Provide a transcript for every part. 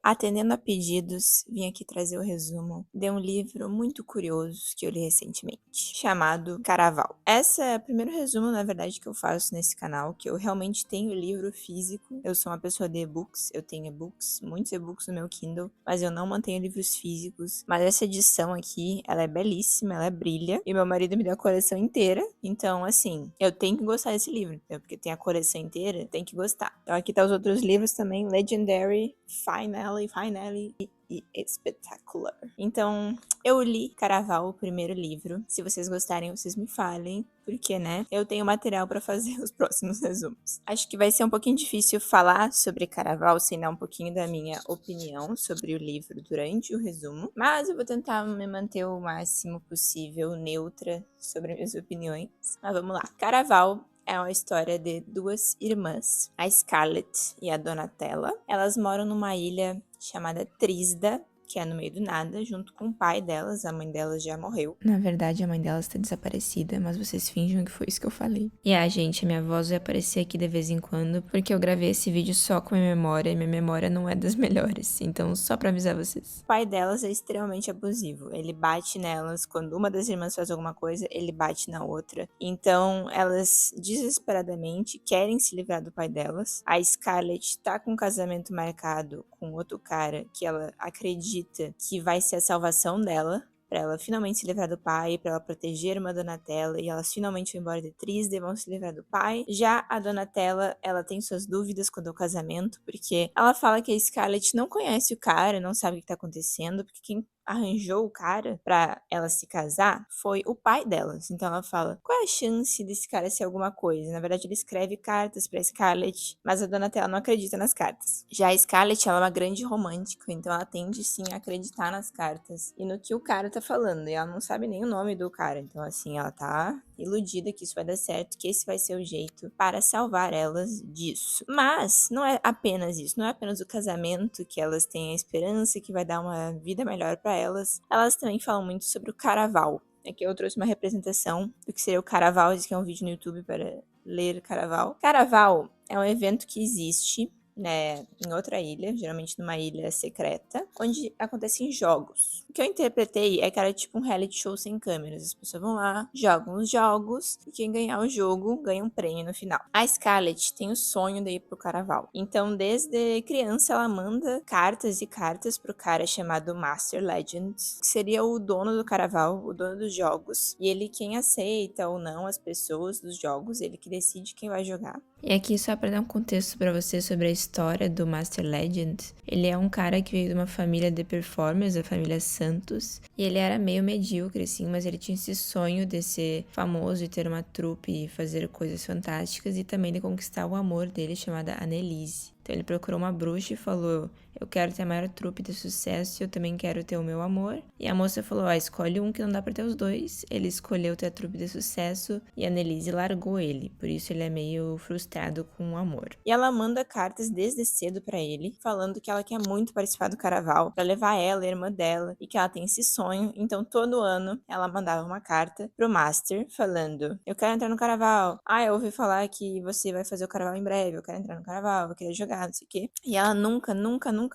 Atendendo a pedidos, vim aqui trazer o resumo de um livro muito curioso que eu li recentemente, chamado Caraval. Esse é o primeiro resumo, na verdade, que eu faço nesse canal, que eu realmente tenho livro físico. Eu sou uma pessoa de e-books, eu tenho e-books, muitos e-books no meu Kindle, mas eu não mantenho livros físicos. Mas essa edição aqui, ela é belíssima, ela brilha, e meu marido me deu a coleção inteira, então, assim, eu tenho que gostar desse livro, entendeu? Porque tem a coleção inteira, tem que gostar. Então aqui tá os outros livros também, Legendary, Finally e Spectacular. Então, eu li Caraval, o primeiro livro. Se vocês gostarem, vocês me falem, porque, né, eu tenho material pra fazer os próximos resumos. Acho que vai ser um pouquinho difícil falar sobre Caraval sem dar um pouquinho da minha opinião sobre o livro durante o resumo, mas eu vou tentar me manter o máximo possível neutra sobre minhas opiniões. Mas vamos lá. Caraval é uma história de duas irmãs, a Scarlett e a Donatella. Elas moram numa ilha chamada Trisda, que é no meio do nada, junto com o pai delas. A mãe delas já morreu. Na verdade, a mãe delas tá desaparecida, mas vocês fingem que foi isso que eu falei. E gente, minha voz vai aparecer aqui de vez em quando, porque eu gravei esse vídeo só com minha memória, e minha memória não é das melhores. Então, só pra avisar vocês. O pai delas é extremamente abusivo. Ele bate nelas. Quando uma das irmãs faz alguma coisa, ele bate na outra. Então, elas desesperadamente querem se livrar do pai delas. A Scarlett tá com um casamento marcado com outro cara que ela acredita que vai ser a salvação dela, pra ela finalmente se livrar do pai, pra ela proteger a irmã Donatella, e elas finalmente vão embora de Trisda e vão se livrar do pai. Já a Donatella, ela tem suas dúvidas quanto ao casamento, porque ela fala que a Scarlett não conhece o cara, não sabe o que tá acontecendo, porque quem arranjou o cara pra ela se casar foi o pai delas. Então ela fala, qual é a chance desse cara ser alguma coisa? Na verdade, ele escreve cartas pra Scarlett, mas a Donatella não acredita nas cartas. Já a Scarlett, ela é uma grande romântica, então ela tende sim a acreditar nas cartas e no que o cara tá falando, e ela não sabe nem o nome do cara. Então assim, ela tá iludida que isso vai dar certo, que esse vai ser o jeito para salvar elas disso. Mas não é apenas isso, não é apenas o casamento que elas têm a esperança que vai dar uma vida melhor para elas. Elas também falam muito sobre o Caraval. Aqui eu trouxe uma representação do que seria o Caraval, esse que é um vídeo no YouTube para ler Caraval. Caraval é um evento que existe, né, em outra ilha, geralmente numa ilha secreta, onde acontecem jogos. O que eu interpretei é que era tipo um reality show sem câmeras. As pessoas vão lá, jogam os jogos, e quem ganhar o jogo ganha um prêmio no final. A Scarlett tem o sonho de ir pro Caraval. Então, desde criança, ela manda cartas e cartas pro cara chamado Master Legend, que seria o dono do Caraval, o dono dos jogos. E ele quem aceita ou não as pessoas dos jogos, ele que decide quem vai jogar. E aqui, só para dar um contexto para você sobre a história do Master Legend, ele é um cara que veio de uma família de performers, a família Santos, e ele era meio medíocre, assim, mas ele tinha esse sonho de ser famoso e ter uma trupe e fazer coisas fantásticas, e também de conquistar o amor dele, chamada Annelise. Então ele procurou uma bruxa e falou, eu quero ter a maior trupe de sucesso e eu também quero ter o meu amor. E a moça falou, escolhe um que não dá pra ter os dois. Ele escolheu ter a trupe de sucesso e a Annelise largou ele, por isso ele é meio frustrado com o amor. E ela manda cartas desde cedo pra ele, falando que ela quer muito participar do Caraval, pra levar ela e a irmã dela, e que ela tem esse sonho. Então todo ano ela mandava uma carta pro Master, falando, eu quero entrar no Caraval. Eu ouvi falar que você vai fazer o Caraval em breve, eu quero entrar no Caraval, eu queria jogar, não sei o quê. E ela nunca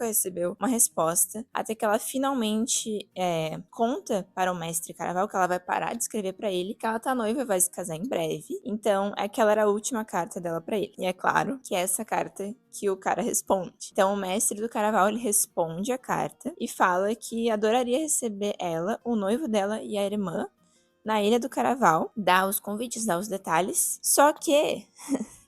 recebeu uma resposta, até que ela finalmente conta para o mestre Caraval que ela vai parar de escrever pra ele, que ela tá noiva e vai se casar em breve. Então, aquela era a última carta dela pra ele. E é claro que é essa carta que o cara responde. Então, o mestre do Caraval, ele responde a carta e fala que adoraria receber ela, o noivo dela e a irmã na Ilha do Caraval, dá os convites, dá os detalhes. Só que,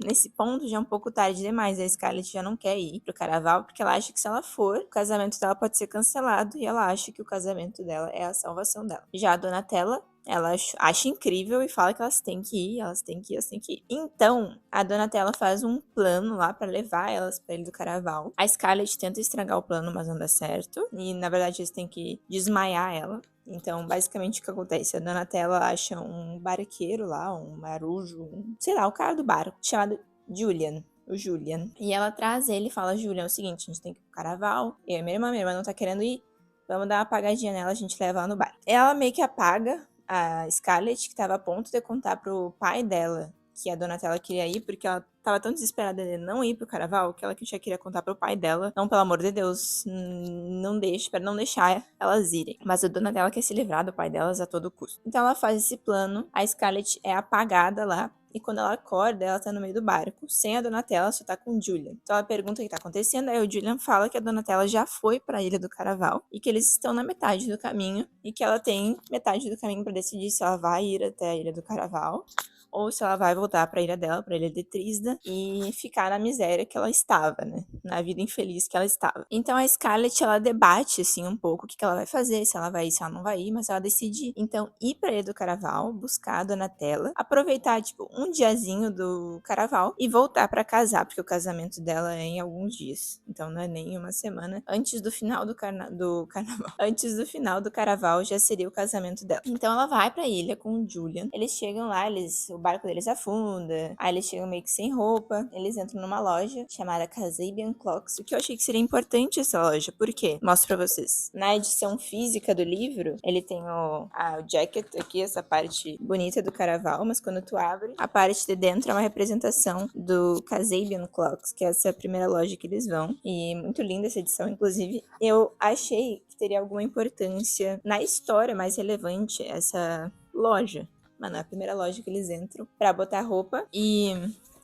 nesse ponto, já é um pouco tarde demais. A Scarlett já não quer ir pro Caraval, porque ela acha que se ela for, o casamento dela pode ser cancelado, e ela acha que o casamento dela é a salvação dela. Já a Donatella, ela acha incrível e fala que elas têm que ir, elas têm que ir, elas têm que ir. Então, a Donatella faz um plano lá pra levar elas pra Ilha do Caraval. A Scarlett tenta estragar o plano, mas não dá certo. E, na verdade, eles têm que desmaiar ela. Então, basicamente, o que acontece? A Donatella acha um barqueiro lá, um marujo, sei lá, o cara do barco, chamado Julian. O Julian. E ela traz ele e fala, Julian, é o seguinte, a gente tem que ir pro Caraval. Eu e minha irmã não tá querendo ir. Vamos dar uma apagadinha nela, a gente leva ela no bar. Ela meio que apaga a Scarlett, que tava a ponto de contar pro pai dela que a Donatella queria ir, porque ela tava tão desesperada de não ir pro carnaval que ela já queria contar pro pai dela. Não, pelo amor de Deus, não deixe, para não deixar elas irem. Mas a Donatella quer se livrar do pai delas a todo custo. Então ela faz esse plano, a Scarlett é apagada lá. E quando ela acorda, ela tá no meio do barco, sem a Donatella, só tá com o Julian. Então ela pergunta o que tá acontecendo, aí o Julian fala que a Donatella já foi pra Ilha do Caraval e que eles estão na metade do caminho e que ela tem metade do caminho pra decidir se ela vai ir até a Ilha do Caraval ou se ela vai voltar pra ilha dela, pra ilha de Trisda, e ficar na miséria que ela estava, né? Na vida infeliz que ela estava. Então a Scarlett, ela debate, assim, um pouco o que ela vai fazer, se ela vai ir, se ela não vai ir, mas ela decide, então, ir pra ilha do Caraval, buscar a Donatella, aproveitar, tipo, um diazinho do Caraval e voltar pra casar, porque o casamento dela é em alguns dias. Então não é nem uma semana. Antes do final do carnaval. Antes do final do Caraval já seria o casamento dela. Então ela vai pra ilha com o Julian. Eles chegam lá, o barco deles afunda, aí eles chegam meio que sem roupa, eles entram numa loja chamada Kasabian Clocks, o que eu achei que seria importante essa loja, por quê? Mostro pra vocês. Na edição física do livro, ele tem o jacket aqui, essa parte bonita do Caraval, mas quando tu abre, a parte de dentro é uma representação do Kasabian Clocks, que é essa primeira loja que eles vão, e muito linda essa edição, inclusive, eu achei que teria alguma importância na história mais relevante essa loja. Mano, é a primeira loja que eles entram pra botar roupa e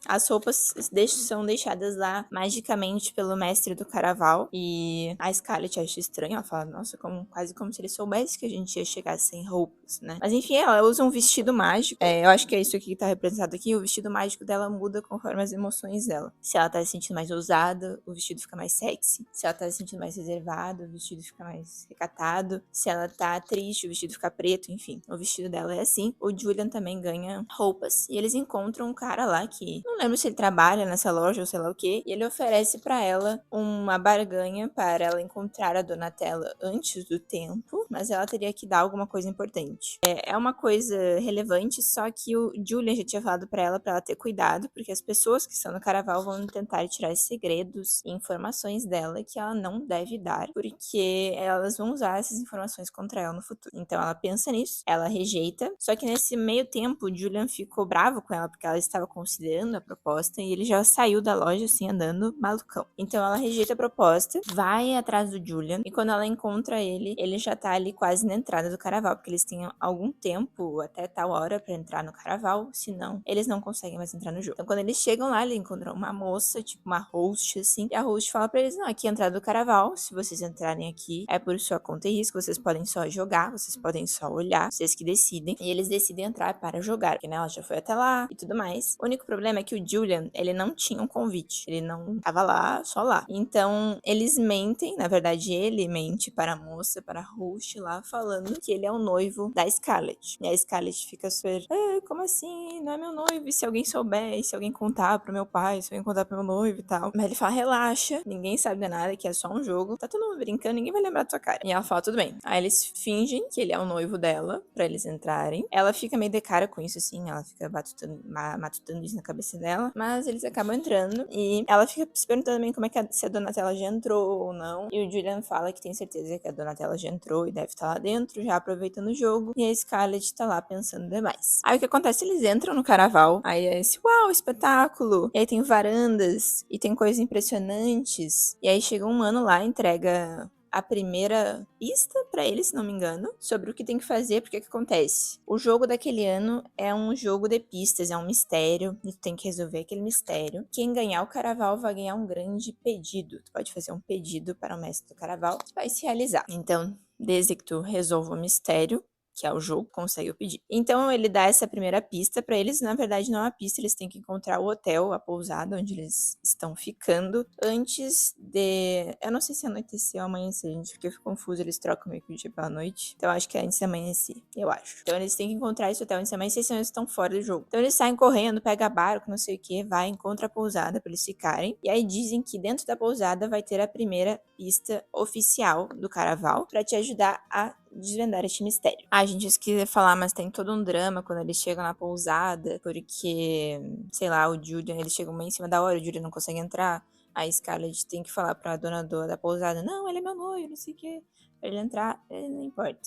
as roupas são deixadas lá magicamente pelo mestre do Caraval. E a Scarlett acha estranho. Ela fala, nossa, quase como se ele soubesse que a gente ia chegar sem roupas, né? Mas enfim, ela usa um vestido mágico. Eu acho que é isso aqui que tá representado aqui. O vestido mágico dela muda conforme as emoções dela. Se ela tá se sentindo mais ousada, o vestido fica mais sexy. Se ela tá se sentindo mais reservada, o vestido fica mais recatado. Se ela tá triste, o vestido fica preto. Enfim, o vestido dela é assim. O Julian também ganha roupas. E eles encontram um cara lá que não lembro se ele trabalha nessa loja ou sei lá o que, e ele oferece pra ela uma barganha para ela encontrar a Donatella antes do tempo, mas ela teria que dar alguma coisa importante. É uma coisa relevante, só que o Julian já tinha falado pra ela ter cuidado, porque as pessoas que estão no Caraval vão tentar tirar segredos e informações dela que ela não deve dar, porque elas vão usar essas informações contra ela no futuro. Então ela pensa nisso, ela rejeita, só que nesse meio tempo o Julian ficou bravo com ela, porque ela estava considerando a proposta e ele já saiu da loja assim andando malucão. Então ela rejeita a proposta, vai atrás do Julian e quando ela encontra ele já tá ali quase na entrada do Caraval, porque eles têm algum tempo até tal hora pra entrar no Caraval, senão eles não conseguem mais entrar no jogo. Então quando eles chegam lá, eles encontram uma moça, tipo uma host assim, e a host fala pra eles, não, aqui é a entrada do Caraval, se vocês entrarem aqui é por sua conta e risco, vocês podem só jogar, vocês podem só olhar, vocês que decidem, e eles decidem entrar para jogar, porque né, ela já foi até lá e tudo mais. O único problema é que o Julian, ele não tinha um convite. Ele não tava lá, só lá. Então, eles mentem, na verdade, ele mente para a moça, para a host lá, falando que ele é o noivo da Scarlett. E a Scarlett fica super, como assim? Não é meu noivo? E se alguém souber, e se alguém contar pro meu pai, se alguém contar pro meu noivo e tal. Mas ele fala, relaxa, ninguém sabe de nada, que é só um jogo. Tá todo mundo brincando, ninguém vai lembrar da tua cara. E ela fala, tudo bem. Aí eles fingem que ele é o noivo dela, pra eles entrarem. Ela fica meio de cara com isso, assim, ela fica matutando isso na cabeça dela, mas eles acabam entrando e ela fica se perguntando também como é que se a Donatella já entrou ou não. E o Julian fala que tem certeza que a Donatella já entrou e deve estar lá dentro, já aproveitando o jogo. E a Scarlett tá lá pensando demais. Aí o que acontece? Eles entram no Caraval, aí é esse, uau, espetáculo! E aí tem varandas e tem coisas impressionantes. E aí chega um mano lá, entrega a primeira pista pra ele, se não me engano, sobre o que tem que fazer, porque o que acontece? O jogo daquele ano é um jogo de pistas, é um mistério, e tu tem que resolver aquele mistério. Quem ganhar o Caraval vai ganhar um grande pedido. Tu pode fazer um pedido para o mestre do Caraval, que vai se realizar. Então, desde que tu resolva o mistério, que é o jogo, consegue o pedido. Então ele dá essa primeira pista pra eles, na verdade não é uma pista, eles têm que encontrar o hotel, a pousada onde eles estão ficando antes de... Eu não sei se anoitecer ou amanhecer, gente, porque eu fico confuso, eles trocam meio que o dia pela noite. Então acho que é antes de amanhecer, eu acho. Então eles têm que encontrar esse hotel antes de amanhecer, senão eles estão fora do jogo. Então eles saem correndo, pega barco, não sei o que, vai, encontra a pousada pra eles ficarem. E aí dizem que dentro da pousada vai ter a primeira pista oficial do Caraval pra te ajudar a desvendar este mistério. A gente esqueci de falar, mas tem todo um drama quando eles chegam na pousada, porque, sei lá, o Julian, eles chegam bem em cima da hora, o Julian não consegue entrar, a Scarlett tem que falar pra dona da pousada, não, ele é meu noivo, não sei o que, pra ele entrar, não importa.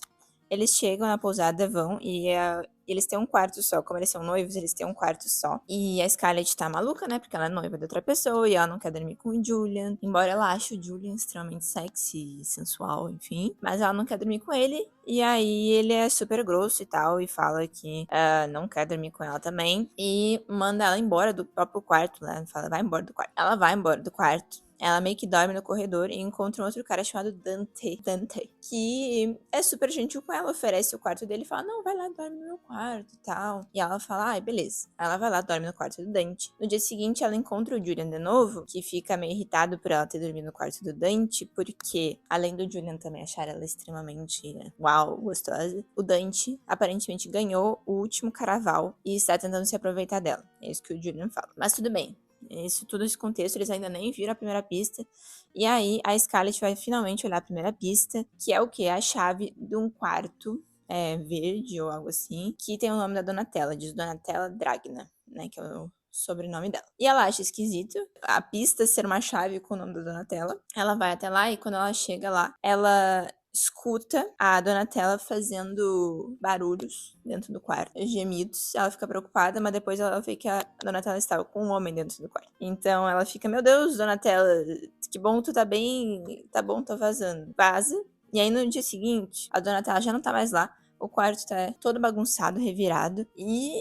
eles chegam na pousada, vão, eles têm um quarto só. Como eles são noivos, eles têm um quarto só. E a Scarlett tá maluca, né? Porque ela é noiva de outra pessoa e ela não quer dormir com o Julian. Embora ela ache o Julian extremamente sexy, sensual, enfim. Mas ela não quer dormir com ele. E aí ele é super grosso e tal. E fala que não quer dormir com ela também. E manda ela embora do próprio quarto, né? Fala, vai embora do quarto. Ela vai embora do quarto. Ela meio que dorme no corredor e encontra um outro cara chamado Dante, que é super gentil com ela, oferece o quarto dele e fala, não, vai lá, dorme no meu quarto e tal. E ela fala, ai, beleza. Ela vai lá, dorme no quarto do Dante. No dia seguinte, ela encontra o Julian de novo, que fica meio irritado por ela ter dormido no quarto do Dante, porque, além do Julian também achar ela extremamente, uau, gostosa, o Dante aparentemente ganhou o último caraval e está tentando se aproveitar dela. É isso que o Julian fala. Mas tudo bem. Todo esse contexto, eles ainda nem viram a primeira pista. E aí, a Scarlett vai finalmente olhar a primeira pista, que é o quê? A chave de um quarto verde ou algo assim, que tem o nome da Donatella, diz Donatella Dragna, né? Que é o sobrenome dela. E ela acha esquisito a pista ser uma chave com o nome da Donatella. Ela vai até lá e quando ela chega lá, ela escuta a Donatella fazendo barulhos dentro do quarto, gemidos. Ela fica preocupada, mas depois ela vê que a Donatella estava com um homem dentro do quarto. Então ela fica, meu Deus, Donatella, que bom tu tá bem, tá bom, tô vazando. Vaza. E aí no dia seguinte, a Donatella já não tá mais lá. O quarto tá todo bagunçado, revirado. E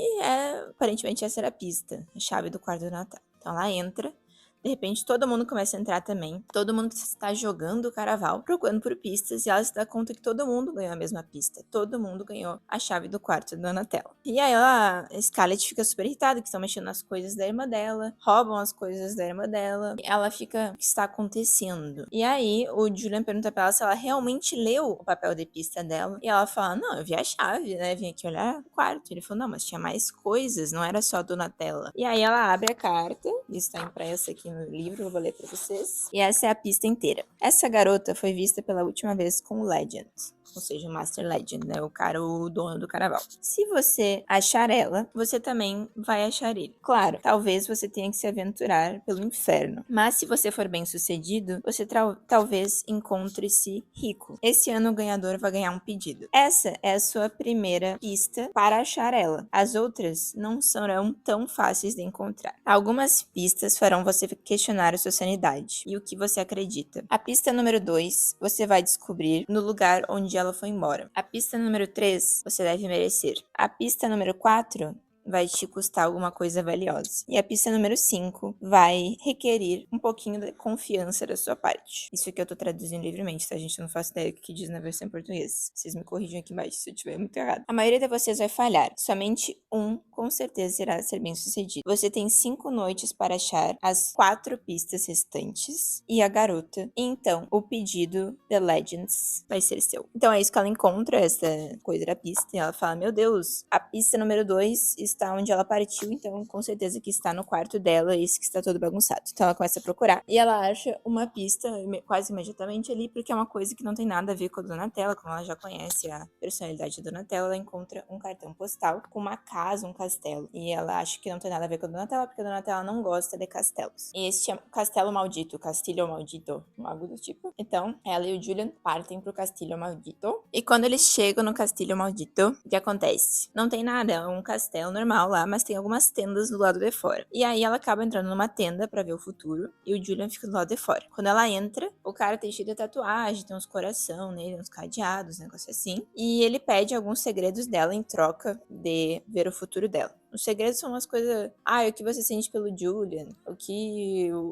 aparentemente essa era a pista, a chave do quarto da Donatella. Então ela entra. De repente, todo mundo começa a entrar também. Todo mundo que está jogando o caraval, procurando por pistas, e ela se dá conta que todo mundo ganhou a mesma pista. Todo mundo ganhou a chave do quarto da Donatella. E aí a Scarlett fica super irritada, que estão mexendo nas coisas da irmã dela, roubam as coisas da irmã dela. E ela fica, o que está acontecendo? E aí o Julian pergunta pra ela se ela realmente leu o papel de pista dela. E ela fala, não, eu vi a chave, né? Vim aqui olhar o quarto. Ele falou, não, mas tinha mais coisas, não era só a Donatella. E aí ela abre a carta, está impressa aqui no livro, eu vou ler pra vocês. E essa é a pista inteira. Essa garota foi vista pela última vez com o Legend. Ou seja, o Master Legend, né? O cara, o dono do caraval. Se você achar ela, você também vai achar ele. Claro, talvez você tenha que se aventurar pelo inferno. Mas se você for bem sucedido, você talvez encontre-se rico. Esse ano o ganhador vai ganhar um pedido. Essa é a sua primeira pista para achar ela. As outras não serão tão fáceis de encontrar. Algumas pistas farão você questionar a sua sanidade e o que você acredita. A pista número 2, você vai descobrir no lugar onde ela foi embora. A pista número 3, você deve merecer. A pista número 4 vai te custar alguma coisa valiosa. E a pista número 5 vai requerer um pouquinho de confiança da sua parte. Isso aqui eu tô traduzindo livremente, tá, gente? Eu não faço ideia do que diz na versão em português. Vocês me corrigem aqui embaixo se eu estiver muito errado. A maioria de vocês vai falhar. Somente um, com certeza, irá ser bem sucedido. Você tem 5 noites para achar as 4 pistas restantes e a garota. E então, o pedido The Legends vai ser seu. Então é isso que ela encontra, essa coisa da pista. E ela fala, meu Deus, a pista número 2 está onde ela partiu, então com certeza que está no quarto dela, esse que está todo bagunçado. Então ela começa a procurar e ela acha uma pista quase imediatamente ali, porque é uma coisa que não tem nada a ver com a Donatella, como ela já conhece a personalidade da Donatella, ela encontra um cartão postal com uma casa, um castelo. E ela acha que não tem nada a ver com a Donatella, porque a Donatella não gosta de castelos. E esse chama Castelo Maldito, Castilho Maldito, algo do tipo. Então, ela e o Julian partem pro Castilho Maldito. E quando eles chegam no Castilho Maldito, o que acontece? Não tem nada, é um castelo normal lá, mas tem algumas tendas do lado de fora. E aí ela acaba entrando numa tenda pra ver o futuro e o Julian fica do lado de fora. Quando ela entra, o cara tem cheio de tatuagem, tem uns coração nele, uns cadeados, um negócio assim. E ele pede alguns segredos dela em troca de ver o futuro dela. Os segredos são umas coisas. O que você sente pelo Julian?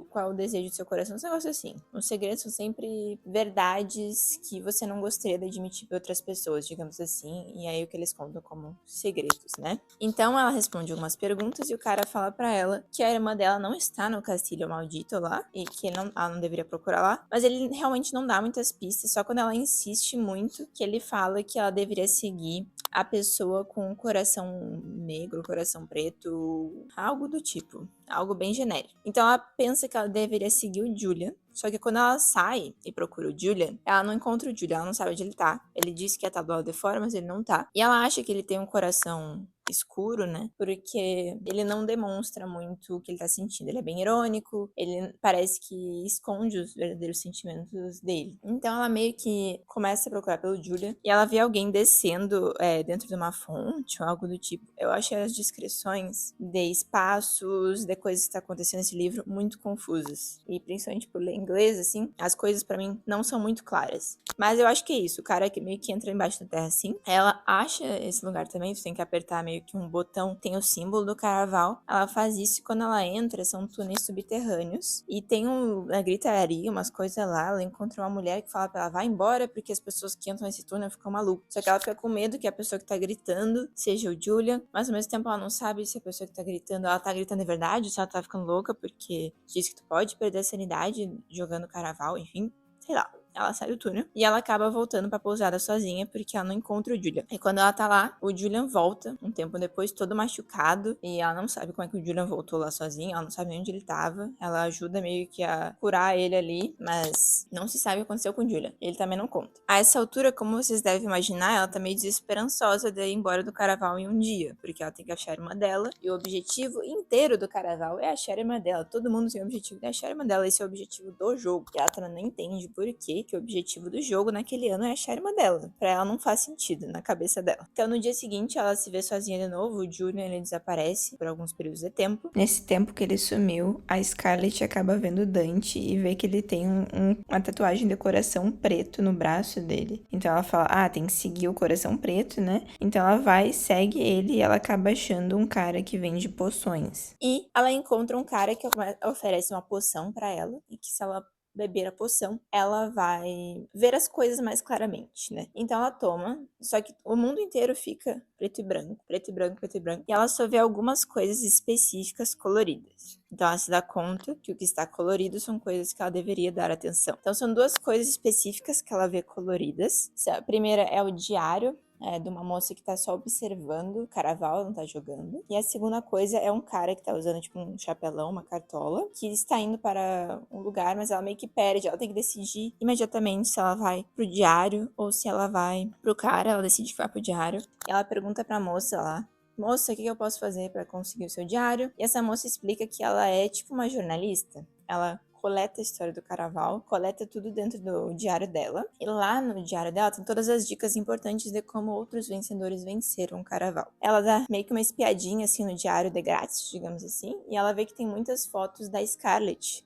Qual é o desejo do seu coração? Um negócio assim. Os segredos são sempre verdades que você não gostaria de admitir para outras pessoas, digamos assim. E aí o que eles contam como segredos, né? Então ela responde algumas perguntas e o cara fala pra ela que a irmã dela não está no Castilho Maldito lá e que ela não deveria procurar lá. Mas ele realmente não dá muitas pistas, só quando ela insiste muito que ele fala que ela deveria seguir a pessoa com o coração negro, coração preto, algo do tipo. Algo bem genérico. Então ela pensa que ela deveria seguir o Julian. Só que quando ela sai e procura o Julian, ela não encontra o Julian, ela não sabe onde ele tá. Ele disse que ia estar do lado de fora, mas ele não tá. E ela acha que ele tem um coração escuro, né? Porque ele não demonstra muito o que ele tá sentindo. Ele é bem irônico, ele parece que esconde os verdadeiros sentimentos dele. Então ela meio que começa a procurar pelo Julian e ela vê alguém descendo dentro de uma fonte ou algo do tipo. Eu achei as descrições de espaços, de coisas que tá acontecendo nesse livro muito confusas. E principalmente por ler inglês, assim, as coisas pra mim não são muito claras. Mas eu acho que é isso, o cara que meio que entra embaixo da terra assim, ela acha esse lugar também, tu tem que apertar meio que um botão, tem o símbolo do Caraval, ela faz isso e quando ela entra, são túneis subterrâneos, e tem uma gritaria, umas coisas lá, ela encontra uma mulher que fala pra ela, vai embora, porque as pessoas que entram nesse túnel ficam malucas. Só que ela fica com medo que a pessoa que tá gritando seja o Julian, mas ao mesmo tempo ela não sabe se a pessoa que tá gritando, ela tá gritando de verdade, ou se ela tá ficando louca, porque diz que tu pode perder a sanidade jogando Caraval, enfim, sei lá. Ela sai do túnel e ela acaba voltando pra pousada sozinha porque ela não encontra o Julian. E quando ela tá lá, o Julian volta um tempo depois, todo machucado. E ela não sabe como é que o Julian voltou lá sozinho, ela não sabe nem onde ele tava. Ela ajuda meio que a curar ele ali, mas não se sabe o que aconteceu com o Julian. Ele também não conta. A essa altura, como vocês devem imaginar, ela tá meio desesperançosa de ir embora do Caraval em um dia, porque ela tem que achar a irmã dela. E o objetivo inteiro do Caraval é achar a irmã dela. Todo mundo tem o objetivo de achar a irmã dela. Esse é o objetivo do jogo. E ela também não entende por quê que o objetivo do jogo naquele ano é achar a irmã dela. Pra ela não faz sentido na cabeça dela. Então no dia seguinte ela se vê sozinha de novo, o Julian ele desaparece por alguns períodos de tempo. Nesse tempo que ele sumiu, a Scarlett acaba vendo o Dante e vê que ele tem uma tatuagem de coração preto no braço dele. Então ela fala, tem que seguir o coração preto, né? Então ela vai, segue ele e ela acaba achando um cara que vende poções. E ela encontra um cara que oferece uma poção pra ela e que se ela beber a poção, ela vai ver as coisas mais claramente, né? Então ela toma, só que o mundo inteiro fica preto e branco, preto e branco, preto e branco, e ela só vê algumas coisas específicas coloridas. Então ela se dá conta que o que está colorido são coisas que ela deveria dar atenção. Então são duas coisas específicas que ela vê coloridas. A primeira é o diário de uma moça que tá só observando o Caraval, não tá jogando. E a segunda coisa é um cara que tá usando, tipo, um chapelão, uma cartola, que está indo para um lugar, mas ela meio que perde. Ela tem que decidir imediatamente se ela vai pro diário ou se ela vai pro cara. Ela decide que vai pro diário. E ela pergunta pra moça lá, moça, o que eu posso fazer para conseguir o seu diário? E essa moça explica que ela é tipo uma jornalista. Ela coleta a história do Caraval, coleta tudo dentro do diário dela. E lá no diário dela tem todas as dicas importantes de como outros vencedores venceram o Caraval. Ela dá meio que uma espiadinha assim no diário de grátis, digamos assim, e ela vê que tem muitas fotos da Scarlett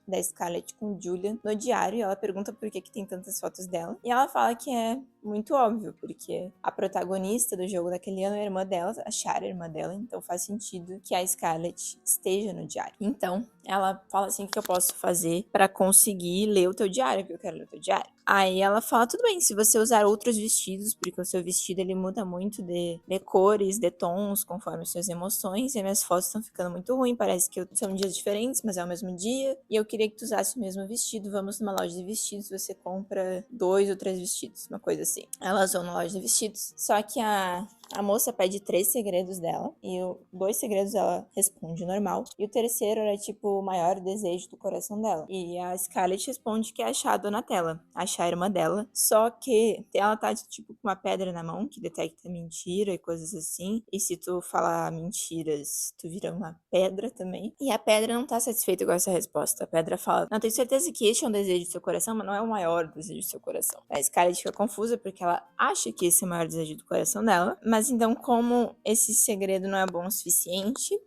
com o Julian no diário, e ela pergunta por que tem tantas fotos dela. E ela fala que é muito óbvio, porque a protagonista do jogo daquele ano é a irmã dela, a Shara, a irmã dela, então faz sentido que a Scarlett esteja no diário. Então, ela fala assim, o que eu posso fazer para conseguir ler o teu diário, porque eu quero ler o teu diário. Aí ela fala, tudo bem, se você usar outros vestidos, porque o seu vestido ele muda muito de cores, de tons, conforme as suas emoções, e as minhas fotos estão ficando muito ruins, parece que são dias diferentes, mas é o mesmo dia, e eu queria que tu usasse o mesmo vestido, vamos numa loja de vestidos, você compra 2 ou 3 vestidos, uma coisa assim. Ela usou na loja de vestidos, só que a moça pede 3 segredos dela, e 2 segredos ela responde normal, e o terceiro era tipo o maior desejo do coração dela. E a Scarlett responde que é achar a Donatella, achar a irmã dela, só que ela tá tipo com uma pedra na mão que detecta mentira e coisas assim, e se tu falar mentiras, tu vira uma pedra também. E a pedra não tá satisfeita com essa resposta. A pedra fala, não, tenho certeza que este é um desejo do seu coração, mas não é o maior desejo do seu coração. A Scarlett fica confusa porque ela acha que esse é o maior desejo do coração dela, mas então como esse segredo não é bom o suficiente,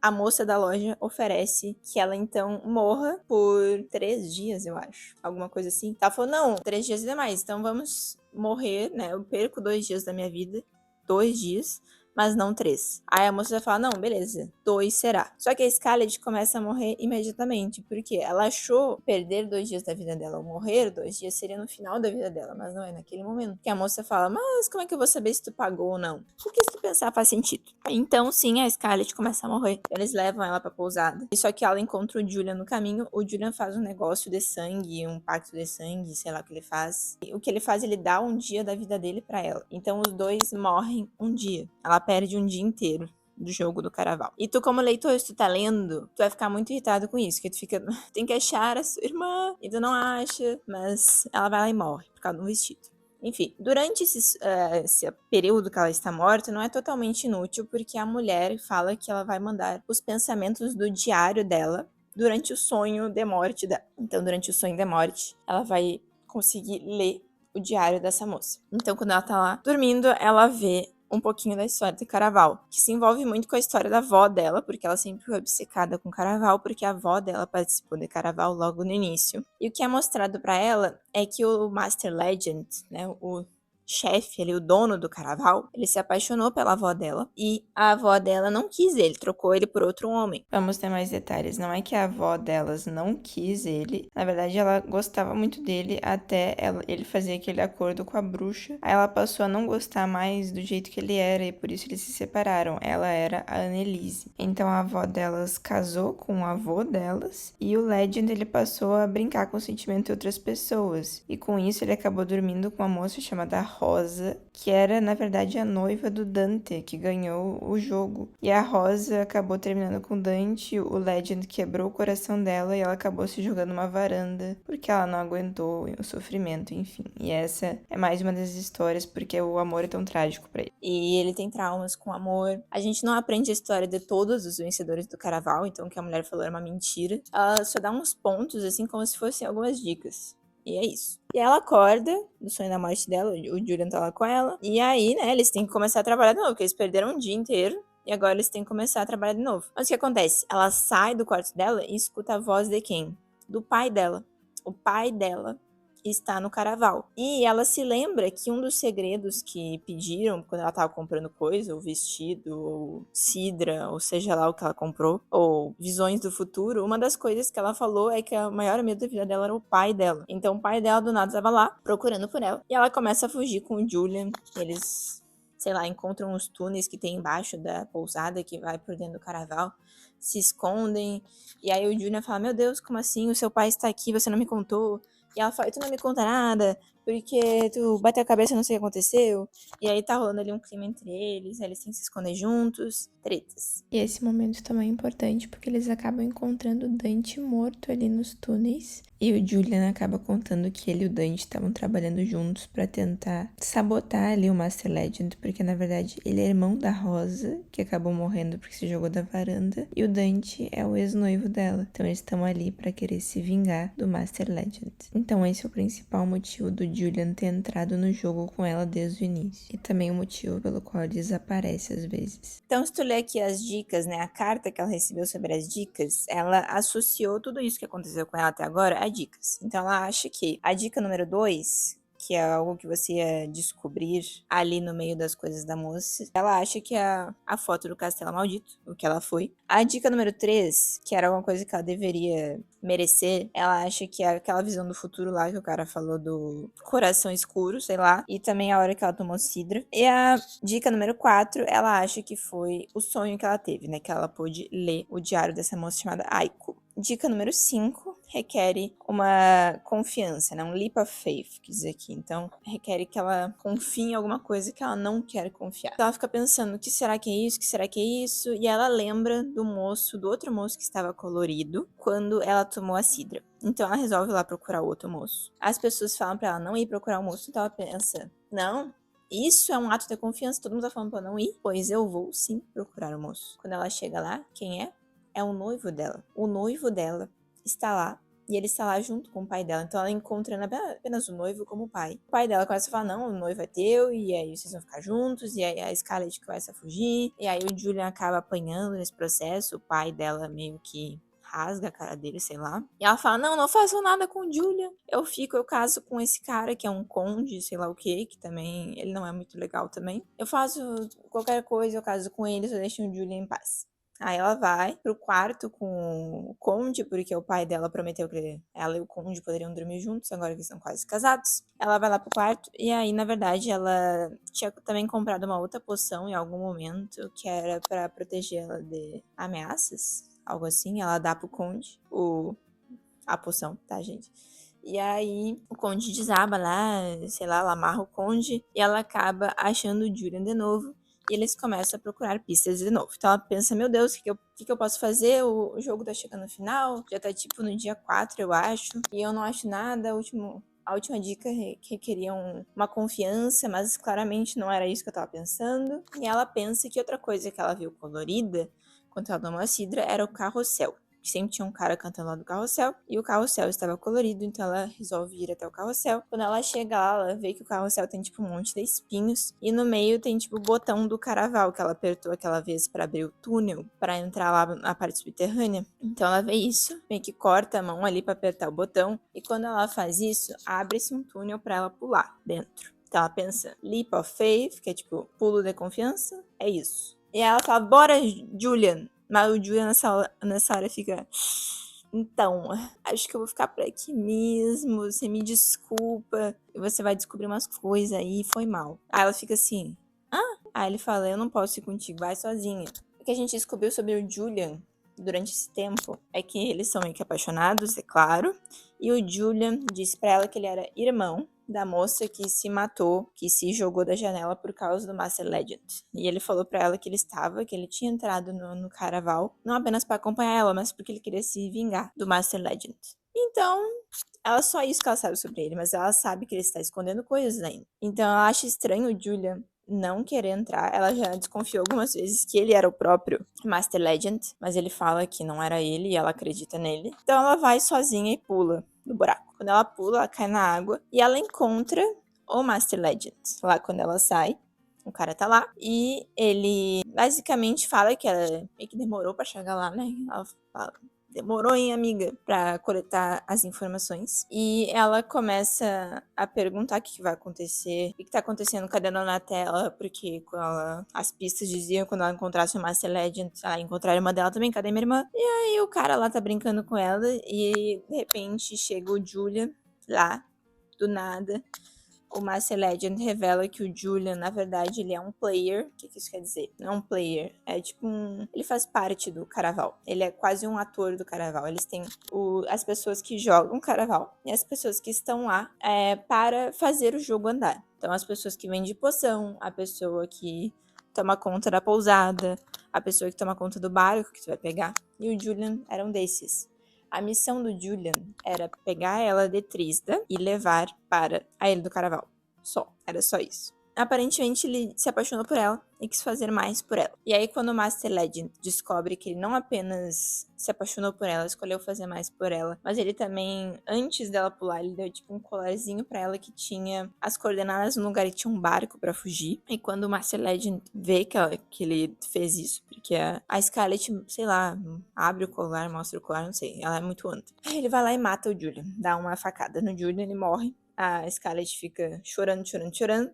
a moça da loja oferece que ela então morra por 3 dias, eu acho, alguma coisa assim. Ela falou, não, 3 dias é demais, então vamos morrer, né, eu perco 2 dias da minha vida, 2 dias, mas não 3. Aí a moça vai falar, não, beleza, 2 será. Só que a Scarlett começa a morrer imediatamente, porque ela achou perder 2 dias da vida dela, ou morrer 2 dias seria no final da vida dela, mas não é naquele momento. Que a moça fala, mas como é que eu vou saber se tu pagou ou não? Porque se tu pensar faz sentido. Então sim, a Scarlett começa a morrer. Eles levam ela pra pousada. E só que ela encontra o Julian no caminho, o Julian faz um negócio de sangue, um pacto de sangue, sei lá o que ele faz. E o que ele faz, ele dá um dia da vida dele pra ela. Então os dois morrem um dia. Ela perde um dia inteiro do jogo do Caraval. E tu, como leitor, se tu tá lendo, tu vai ficar muito irritado com isso, que tu fica, tem que achar a sua irmã, e tu não acha, mas ela vai lá e morre por causa de um vestido. Enfim, durante esse período que ela está morta, não é totalmente inútil, porque a mulher fala que ela vai mandar os pensamentos do diário dela durante o sonho de morte dela. Então, durante o sonho de morte, ela vai conseguir ler o diário dessa moça. Então, quando ela tá lá dormindo, ela vê um pouquinho da história de Caraval, que se envolve muito com a história da avó dela, porque ela sempre foi obcecada com Caraval, porque a avó dela participou de Caraval logo no início. E o que é mostrado para ela é que o Master Legend, né, o chefe ali, o dono do Caraval, ele se apaixonou pela avó dela e a avó dela não quis ele, trocou ele por outro homem. Vamos ter mais detalhes, não é que a avó delas não quis ele, na verdade ela gostava muito dele até ele fazer aquele acordo com a bruxa, aí ela passou a não gostar mais do jeito que ele era e por isso eles se separaram, ela era a Annelise. Então a avó delas casou com o avô delas e o Legend ele passou a brincar com o sentimento de outras pessoas e com isso ele acabou dormindo com uma moça chamada Rosa, que era, na verdade, a noiva do Dante, que ganhou o jogo. E a Rosa acabou terminando com o Dante, o Legend quebrou o coração dela e ela acabou se jogando numa varanda, porque ela não aguentou o sofrimento, enfim. E essa é mais uma das histórias, porque o amor é tão trágico pra ele. E ele tem traumas com amor. A gente não aprende a história de todos os vencedores do Caraval, então o que a mulher falou era uma mentira. Ela só dá uns pontos, assim, como se fossem algumas dicas. E é isso. E ela acorda do sonho da morte dela, o Julian tá lá com ela. E aí, né, eles têm que começar a trabalhar de novo, porque eles perderam um dia inteiro. E agora eles têm que começar a trabalhar de novo. Mas o que acontece? Ela sai do quarto dela e escuta a voz de quem? Do pai dela. O pai dela está no Caraval. E ela se lembra que um dos segredos que pediram quando ela estava comprando coisa, ou vestido, ou cidra, ou seja lá o que ela comprou, ou visões do futuro, uma das coisas que ela falou é que o maior medo da vida dela era o pai dela. Então o pai dela do nada estava lá, procurando por ela, e ela começa a fugir com o Julian. Eles, sei lá, encontram os túneis que tem embaixo da pousada que vai por dentro do Caraval, se escondem, e aí o Julian fala, meu Deus, como assim? O seu pai está aqui, você não me contou? E ela fala, tu não me conta nada, porque tu bateu a cabeça e não sei o que aconteceu. E aí tá rolando ali um clima entre eles, eles têm que se esconder juntos, tretas. E esse momento também é importante porque eles acabam encontrando o Dante morto ali nos túneis. E o Julian acaba contando que ele e o Dante estavam trabalhando juntos pra tentar sabotar ali o Master Legend, porque na verdade ele é irmão da Rosa, que acabou morrendo porque se jogou da varanda, e o Dante é o ex-noivo dela. Então eles estão ali pra querer se vingar do Master Legend. Então esse é o principal motivo do Julian ter entrado no jogo com ela desde o início. E também o motivo pelo qual ele desaparece às vezes. Então, se tu ler aqui as dicas, né, a carta que ela recebeu sobre as dicas, ela associou tudo isso que aconteceu com ela até agora a dicas. Então, ela acha que a dica número 2, que é algo que você ia descobrir ali no meio das coisas da moça. Ela acha que é a foto do castelo maldito, o que ela foi. A dica número 3, que era alguma coisa que ela deveria merecer, ela acha que é aquela visão do futuro lá que o cara falou do coração escuro, sei lá, e também a hora que ela tomou cidra. E a dica número 4, ela acha que foi o sonho que ela teve, né, que ela pôde ler o diário dessa moça chamada Aiko. Dica número 5 requer uma confiança, né? Um leap of faith, quer dizer aqui. Então, requer que ela confie em alguma coisa que ela não quer confiar. Então, ela fica pensando, o que será que é isso? O que será que é isso? E ela lembra do outro moço que estava colorido, quando ela tomou a cidra. Então, ela resolve ir lá procurar o outro moço. As pessoas falam pra ela não ir procurar o moço, então ela pensa, não, isso é um ato de confiança, todo mundo tá falando pra eu não ir? Pois eu vou sim procurar o moço. Quando ela chega lá, quem é? É o noivo dela. O noivo dela está lá e ele está lá junto com o pai dela. Então ela encontra apenas o noivo como o pai. O pai dela começa a falar, não, o noivo é teu, e aí vocês vão ficar juntos, e aí a Scarlett começa a fugir, e aí o Julian acaba apanhando nesse processo, o pai dela meio que rasga a cara dele, sei lá. E ela fala, não, não faço nada com o Julian. Eu caso com esse cara que é um conde, sei lá o que também, ele não é muito legal também. Eu faço qualquer coisa, eu caso com ele, só deixo o Julian em paz. Aí ela vai pro quarto com o Conde, porque o pai dela prometeu que ela e o Conde poderiam dormir juntos, agora que estão quase casados. Ela vai lá pro quarto e aí, na verdade, ela tinha também comprado uma outra poção em algum momento, que era pra proteger ela de ameaças, algo assim. Ela dá pro Conde a poção, tá, gente? E aí o Conde desaba lá, sei lá, ela amarra o Conde e ela acaba achando o Julian de novo. E eles começam a procurar pistas de novo. Então ela pensa, meu Deus, o que eu posso fazer? O jogo tá chegando no final, já tá tipo no dia 4, eu acho. E eu não acho nada, A última dica requeria uma confiança, mas claramente não era isso que eu tava pensando. E ela pensa que outra coisa que ela viu colorida, quando ela tomou a cidra, era o carrossel. Sempre tinha um cara cantando lá do carrossel, e o carrossel estava colorido, então ela resolve ir até o carrossel. Quando ela chega lá, ela vê que o carrossel tem, tipo, um monte de espinhos, e no meio tem, tipo, o botão do caraval que ela apertou aquela vez para abrir o túnel, para entrar lá na parte subterrânea. Então ela vê isso, meio que corta a mão ali para apertar o botão, e quando ela faz isso, abre-se um túnel para ela pular dentro. Então ela pensa, leap of faith, que é tipo, pulo de confiança, é isso. E ela fala, bora, Julian! Mas o Julian nessa hora fica... Então, acho que eu vou ficar por aqui mesmo, você me desculpa, e você vai descobrir umas coisas aí, foi mal. Aí ela fica assim, aí ele fala, eu não posso ir contigo, vai sozinha. O que a gente descobriu sobre o Julian durante esse tempo é que eles são meio que apaixonados, é claro, e o Julian disse pra ela que ele era irmão da moça que se matou, que se jogou da janela por causa do Master Legend. E ele falou pra ela que ele tinha entrado no Caraval, não apenas pra acompanhar ela, mas porque ele queria se vingar do Master Legend. Então, ela só isso que ela sabe sobre ele, mas ela sabe que ele está escondendo coisas ainda. Então ela acha estranho o Julian não querer entrar. Ela já desconfiou algumas vezes que ele era o próprio Master Legend, mas ele fala que não era ele e ela acredita nele. Então ela vai sozinha e pula do buraco. Quando ela pula, ela cai na água e ela encontra o Master Legend. Lá quando ela sai, o cara tá lá e ele basicamente fala que ela meio que demorou pra chegar lá, né? Ela fala, demorou, hein, amiga, pra coletar as informações. E ela começa a perguntar o que vai acontecer, o que tá acontecendo, cadê a Donatella, porque as pistas diziam quando ela encontrasse o Master Legend, ela encontrar a irmã dela também, cadê minha irmã? E aí o cara lá tá brincando com ela e de repente chega o Julia lá, do nada. O Master Legend revela que o Julian, na verdade, ele é um player. O que isso quer dizer? Não é um player. É tipo um... Ele faz parte do Caraval. Ele é quase um ator do Caraval. Eles têm as pessoas que jogam Caraval e as pessoas que estão lá para fazer o jogo andar. Então, as pessoas que vendem poção, a pessoa que toma conta da pousada, a pessoa que toma conta do barco que tu vai pegar. E o Julian era um desses. A missão do Julian era pegar ela de Trisda e levar para a Ilha do Caraval. Era só isso. Aparentemente, ele se apaixonou por ela e quis fazer mais por ela. E aí, quando o Master Legend descobre que ele não apenas se apaixonou por ela, escolheu fazer mais por ela, mas ele também, antes dela pular, ele deu tipo um colarzinho pra ela que tinha as coordenadas no lugar e tinha um barco pra fugir. E quando o Master Legend vê que ele fez isso, porque a Scarlet, sei lá, abre o colar, mostra o colar, não sei, ela é muito anta. Aí ele vai lá e mata o Julian, dá uma facada no Julian, ele morre. A Scarlett fica chorando,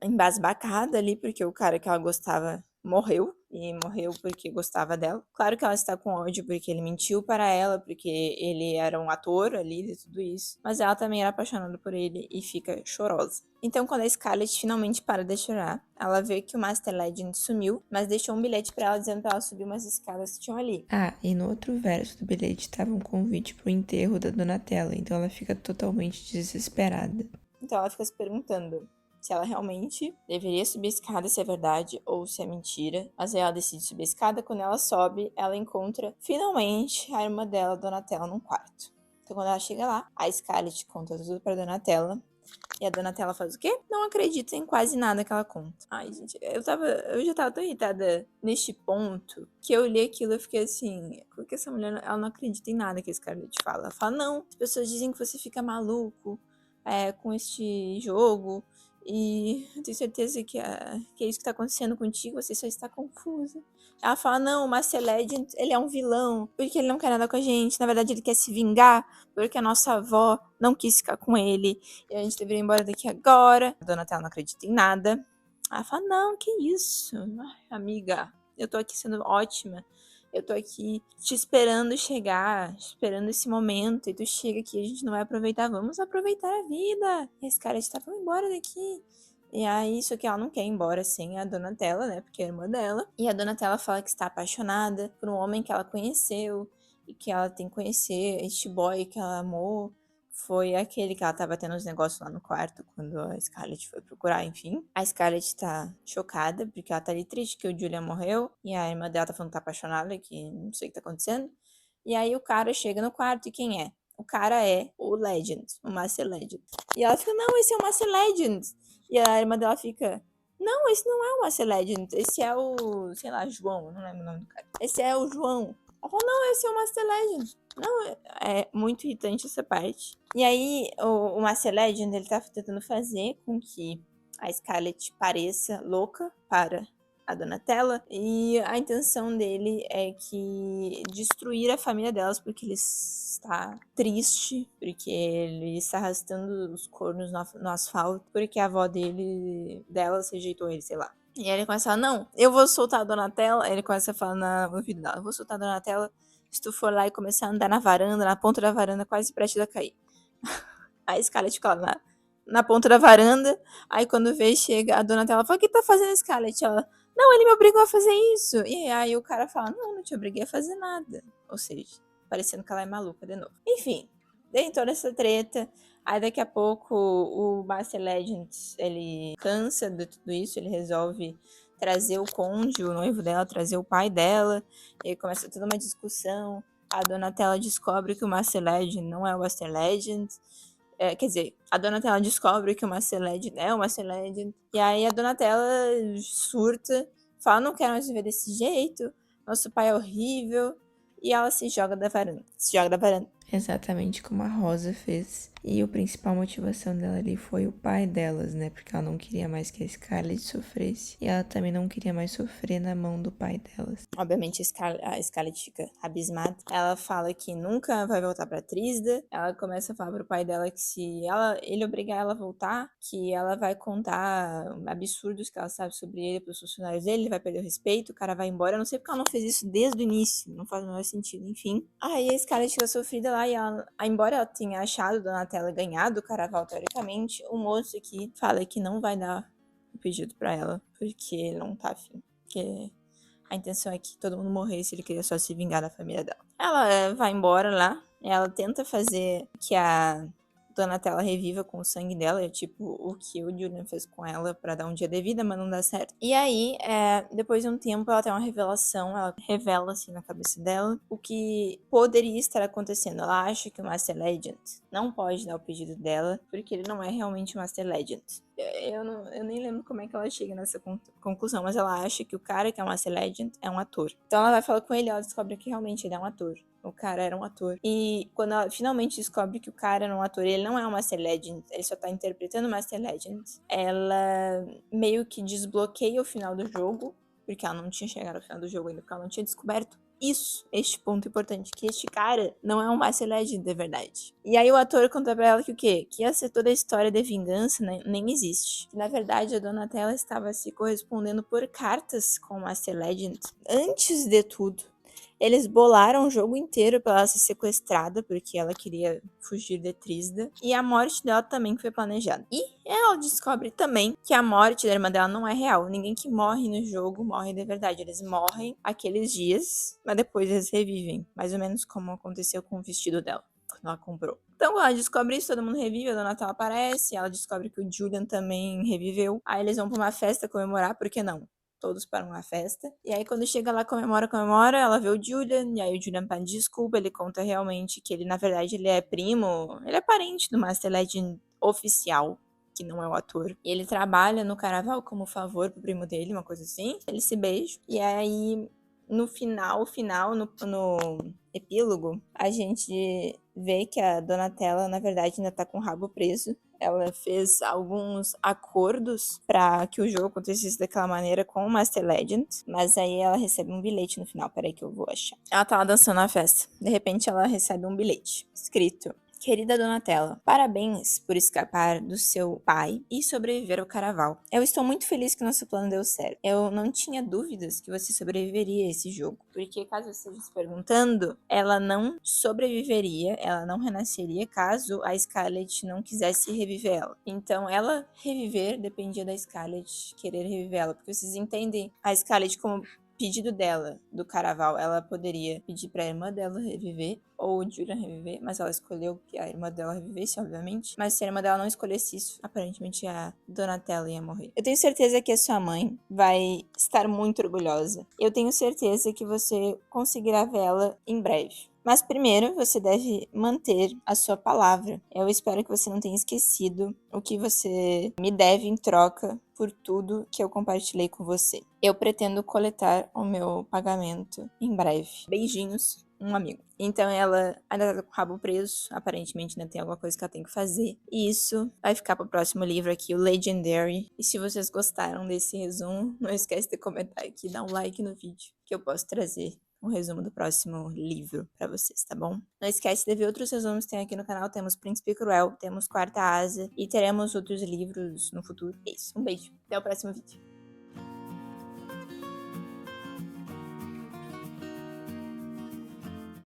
embasbacada ali, porque o cara que ela gostava morreu, e morreu porque gostava dela. Claro que ela está com ódio porque ele mentiu para ela, porque ele era um ator ali de tudo isso, mas ela também era apaixonada por ele e fica chorosa. Então, quando a Scarlett finalmente para de chorar, ela vê que o Master Legend sumiu, mas deixou um bilhete para ela dizendo para ela subir umas escadas que tinham ali. Ah, e no outro verso do bilhete estava um convite pro enterro da Donatella, então ela fica totalmente desesperada. Então ela fica se perguntando se ela realmente deveria subir a escada, se é verdade ou se é mentira. Mas aí ela decide subir a escada. Quando ela sobe, ela encontra finalmente a irmã dela, Donatella, num quarto. Então quando ela chega lá, a Scarlett conta tudo pra Donatella. E a Donatella faz o quê? Não acredita em quase nada que ela conta. Ai, gente, eu já tava tão irritada neste ponto que eu li aquilo e fiquei assim, porque essa mulher, ela não acredita em nada que a Scarlett fala. Ela fala, não, as pessoas dizem que você fica maluco com este jogo. E eu tenho certeza que é isso que tá acontecendo contigo, você só está confusa. Ela fala, não, o Master Legend, ele é um vilão, porque ele não quer nada com a gente. Na verdade, ele quer se vingar, porque a nossa avó não quis ficar com ele. E a gente deveria ir embora daqui agora. A Donatella não acredita em nada. Ela fala, não, que isso? Ai, amiga, eu tô aqui sendo ótima. Eu tô aqui te esperando chegar, esperando esse momento, e tu chega aqui e a gente não vai aproveitar. Vamos aproveitar a vida. E esse cara está, vamos embora daqui. E aí, só que ela não quer ir embora sem a Donatella, né? Porque é a irmã dela. E a Donatella fala que está apaixonada por um homem que ela conheceu e que ela tem que conhecer, este boy que ela amou. Foi aquele que ela tava tendo os negócios lá no quarto quando a Scarlett foi procurar, enfim. A Scarlett tá chocada porque ela tá ali triste que o Julian morreu e a irmã dela tá falando que tá apaixonada, que não sei o que tá acontecendo. E aí o cara chega no quarto e quem é? o cara é o Legend, o Master Legend. E ela fica, não, esse é o Master Legend. E a irmã dela fica, não, esse não é o Master Legend, esse é o, sei lá, João, não lembro o nome do cara. Esse é o João. Ela falou, não, esse é o Master Legend. Não, é muito irritante essa parte. E aí, o Master Legend, ele tá tentando fazer com que a Scarlet pareça louca para a Donatella, e a intenção dele é que destruir a família delas, porque ele está triste, porque ele está arrastando os cornos no asfalto, porque a avó delas rejeitou ele, sei lá. E aí ele começa a falar, não, eu vou soltar a Donatella. Aí ele começa a falar no ouvido dela, eu vou soltar a Donatella se tu for lá e começar a andar na varanda, na ponta da varanda, quase prestes a cair. Aí a Scarlett fica lá na ponta da varanda, aí quando vê, chega a Donatella fala, o que tá fazendo, Scarlett? Ela, não, ele me obrigou a fazer isso. E aí o cara fala, não te obriguei a fazer nada. Ou seja, parecendo que ela é maluca de novo. Enfim, tem toda essa treta. Aí daqui a pouco o Master Legend, ele cansa de tudo isso, ele resolve trazer o conde, o noivo dela, trazer o pai dela. E aí começa toda uma discussão. A Donatella descobre que o Master Legend não é o Master Legend. Quer dizer, a Donatella descobre que o Master Legend é o Master Legend. E aí a Donatella surta, fala, não quero mais viver desse jeito, nosso pai é horrível. E ela se joga da varanda. Exatamente como a Rosa fez. E a principal motivação dela ali foi o pai delas, né? Porque ela não queria mais que a Scarlett sofresse. E ela também não queria mais sofrer na mão do pai delas. Obviamente a Scarlett fica abismada. Ela fala que nunca vai voltar pra Trisda. Ela começa a falar pro pai dela que se ele obrigar ela a voltar, que ela vai contar absurdos que ela sabe sobre ele pros funcionários dele, ele vai perder o respeito, o cara vai embora. Eu não sei porque ela não fez isso desde o início. Não faz o menor sentido, enfim. Aí a Scarlett fica sofrida lá e ela, embora ela tenha achado Donatella ganhar do Caraval teoricamente, o moço aqui fala que não vai dar o pedido pra ela, porque ele não tá afim. Porque a intenção é que todo mundo morresse, ele queria só se vingar da família dela. Ela vai embora lá, ela tenta fazer que a Donatella reviva com o sangue dela, é tipo o que o Julian fez com ela pra dar um dia de vida, mas não dá certo. E aí, depois de um tempo, ela tem uma revelação, ela revela assim na cabeça dela o que poderia estar acontecendo. Ela acha que o Master Legend não pode dar o pedido dela, porque ele não é realmente o Master Legend. Eu nem lembro como é que ela chega nessa conclusão, mas ela acha que o cara que é o Master Legend é um ator. Então ela vai falar com ele, ela descobre que realmente ele é um ator. O cara era um ator. E quando ela finalmente descobre que o cara era um ator, ele não é um Master Legend, ele só tá interpretando o Master Legend, ela meio que desbloqueia o final do jogo, porque ela não tinha chegado ao final do jogo ainda, porque ela não tinha descoberto este ponto importante, que este cara não é um Master Legend de verdade. E aí o ator conta pra ela que o quê? Que essa toda a história de vingança, né, nem existe. Que, na verdade, a Donatella estava se correspondendo por cartas com o Master Legend antes de tudo. Eles bolaram o jogo inteiro pra ela ser sequestrada, porque ela queria fugir de Trisda. E a morte dela também foi planejada. E ela descobre também que a morte da irmã dela não é real. Ninguém que morre no jogo morre de verdade. Eles morrem aqueles dias, mas depois eles revivem. Mais ou menos como aconteceu com o vestido dela, quando ela comprou. Então, quando ela descobre isso, todo mundo revive, a Donatella aparece, ela descobre que o Julian também reviveu. Aí eles vão pra uma festa comemorar, por que não? Todos para uma festa. E aí, quando chega lá, comemora, ela vê o Julian, e aí o Julian pede desculpa, ele conta realmente que ele, na verdade, ele é primo, ele é parente do Master Legend oficial, que não é o ator. E ele trabalha no Caraval como favor pro primo dele, uma coisa assim. Eles se beijam. E aí, no final, no epílogo, a gente vê que a Donatella, na verdade, ainda tá com o rabo preso. Ela fez alguns acordos para que o jogo acontecesse daquela maneira com o Master Legend, mas aí ela recebe um bilhete no final. Peraí que eu vou achar. Ela tá lá dançando na festa. De repente ela recebe um bilhete escrito: Querida Donatella, parabéns por escapar do seu pai e sobreviver ao Caraval. Eu estou muito feliz que nosso plano deu certo. Eu não tinha dúvidas que você sobreviveria a esse jogo, porque caso você esteja se perguntando, ela não sobreviveria, ela não renasceria caso a Scarlett não quisesse reviver ela. Então, ela reviver dependia da Scarlett querer reviver ela, porque vocês entendem a Scarlett como pedido dela, do Caraval, ela poderia pedir pra irmã dela reviver, ou o Julian reviver, mas ela escolheu que a irmã dela revivesse, obviamente. Mas se a irmã dela não escolhesse isso, aparentemente a Donatella ia morrer. Eu tenho certeza que a sua mãe vai estar muito orgulhosa. Eu tenho certeza que você conseguirá vê-la em breve. Mas primeiro você deve manter a sua palavra. Eu espero que você não tenha esquecido o que você me deve em troca por tudo que eu compartilhei com você. Eu pretendo coletar o meu pagamento em breve. Beijinhos, um amigo. Então ela ainda tá com o rabo preso, aparentemente ainda tem alguma coisa que ela tem que fazer. E isso vai ficar pro próximo livro aqui, o Legendary. E se vocês gostaram desse resumo, não esquece de comentar aqui e dar um like no vídeo, que eu posso trazer um resumo do próximo livro pra vocês, tá bom? Não esquece de ver outros resumos que tem aqui no canal. Temos Príncipe Cruel, temos Quarta Asa e teremos outros livros no futuro. É isso, um beijo. Até o próximo vídeo.